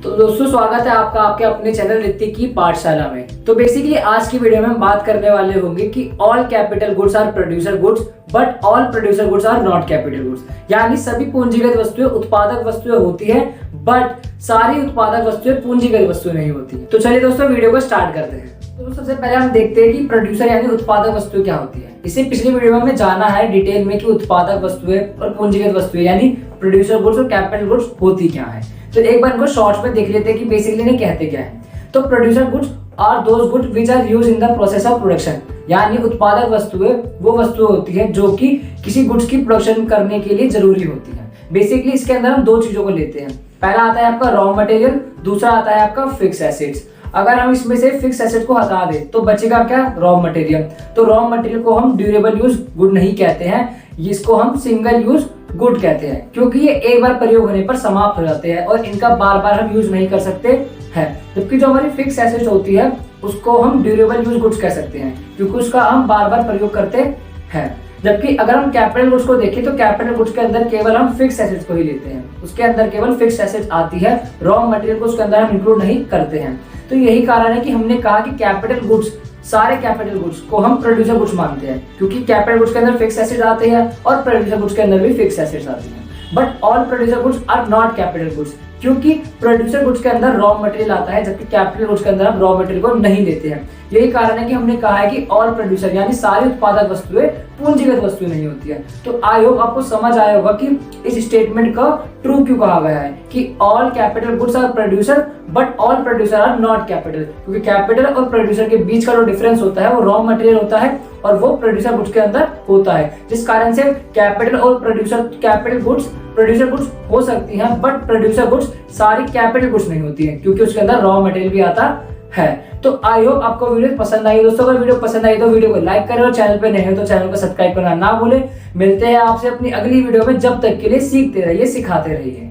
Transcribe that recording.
तो दोस्तों स्वागत है आपका आपके अपने चैनल ऋतिक की पाठशाला में। तो बेसिकली आज की वीडियो में हम बात करने वाले होंगे कि all capital goods are producer goods but all producer goods are not capital goods. यानी सभी पूंजीगत वस्तुएं उत्पादक वस्तुएं होती है बट सारी उत्पादक वस्तुएं पूंजीगत वस्तुएं नहीं होती। तो चलिए दोस्तों वीडियो को स्टार्ट करते हैं। तो सबसे पहले हम देखते हैं कि प्रोड्यूसर यानी उत्पादक वस्तु क्या होती है। इसे पिछली वीडियो में हमें जाना है डिटेल में कि उत्पादक वस्तुएं और पूंजीगत वस्तुएं यानी प्रोड्यूसर गुड्स और कैपिटल गुड्स होती क्या है। तो एक बार इनको शॉर्ट्स में देख लेते हैं कि बेसिकली इन्हें कहते क्या है। तो producer goods are those goods which are used in the process of production. यानी उत्पादक वस्तुएं वो वस्तुएं होती है जो कि किसी गुड्स की प्रोडक्शन करने के लिए जरूरी होती है। बेसिकली इसके अंदर हम दो चीजों को लेते हैं। पहला आता है आपका रॉ मटेरियल, दूसरा आता है आपका फिक्स एसेट्स। अगर हम इसमें से फिक्स एसेट को हटा दें तो बचेगा क्या? Raw material. तो रॉ मटेरियल को हम ड्यूरेबल यूज गुड नहीं कहते हैं, इसको हम सिंगल यूज गुड कहते हैं क्योंकि ये एक बार प्रयोग होने पर समाप्त हो जाते हैं और इनका बार बार हम यूज नहीं कर सकते हैं। जबकि जो हमारी फिक्स एसेट होती है उसको हम ड्यूरेबल यूज गुड्स कह सकते हैं क्योंकि उसका हम बार बार प्रयोग करते हैं। जबकि अगर हम कैपिटल गुड्स को देखें तो कैपिटल गुड्स के अंदर केवल हम फिक्स एसेट्स को ही लेते हैं, उसके अंदर केवल फिक्स एसेट्स आती है, रॉ मटेरियल को उसके अंदर हम इंक्लूड नहीं करते हैं। तो यही कारण है कि हमने कहा कि कैपिटल गुड्स, सारे कैपिटल गुड्स को हम प्रोड्यूसर गुड्स मानते हैं क्योंकि कैपिटल गुड्स के अंदर फिक्स एसेट आते हैं और प्रोड्यूसर गुड्स के अंदर भी फिक्स एसेट्स आती हैं। But all producer goods are not capital goods क्योंकि प्रोड्यूसर गुड्स के अंदर रॉ मटेरियल आता है जबकि कैपिटल गुड्स के अंदर हम रॉ मटेरियल को नहीं लेते हैं। यही कारण है कि हमने कहा है कि ऑल प्रोड्यूसर यानी सारी उत्पादक वस्तुएं पूंजीगत वस्तुएं नहीं होती है। तो आई होप आपको समझ आया होगा कि इस स्टेटमेंट का ट्रू क्यों कहा गया है कि all capital goods are producer but all producer are not capital. क्योंकि कैपिटल और प्रोड्यूसर के बीच का जो डिफरेंस होता है वो रॉ मटेरियल होता है और वो प्रोड्यूसर गुड्स के अंदर होता है, जिस कारण से कैपिटल और कैपिटल गुड्स प्रोड्यूसर गुड्स हो सकती हैं बट प्रोड्यूसर गुड्स सारी कैपिटल गुड्स नहीं होती है क्योंकि उसके अंदर रॉ मटेरियल भी आता है। तो आई होप आपको वीडियो पसंद आई। दोस्तों अगर वीडियो पसंद आई तो वीडियो को लाइक करें और चैनल पे नए हो तो चैनल को सब्सक्राइब करना ना भूलें। मिलते हैं आपसे अपनी अगली वीडियो में, जब तक के लिए सीखते रहिए, सिखाते रहिए।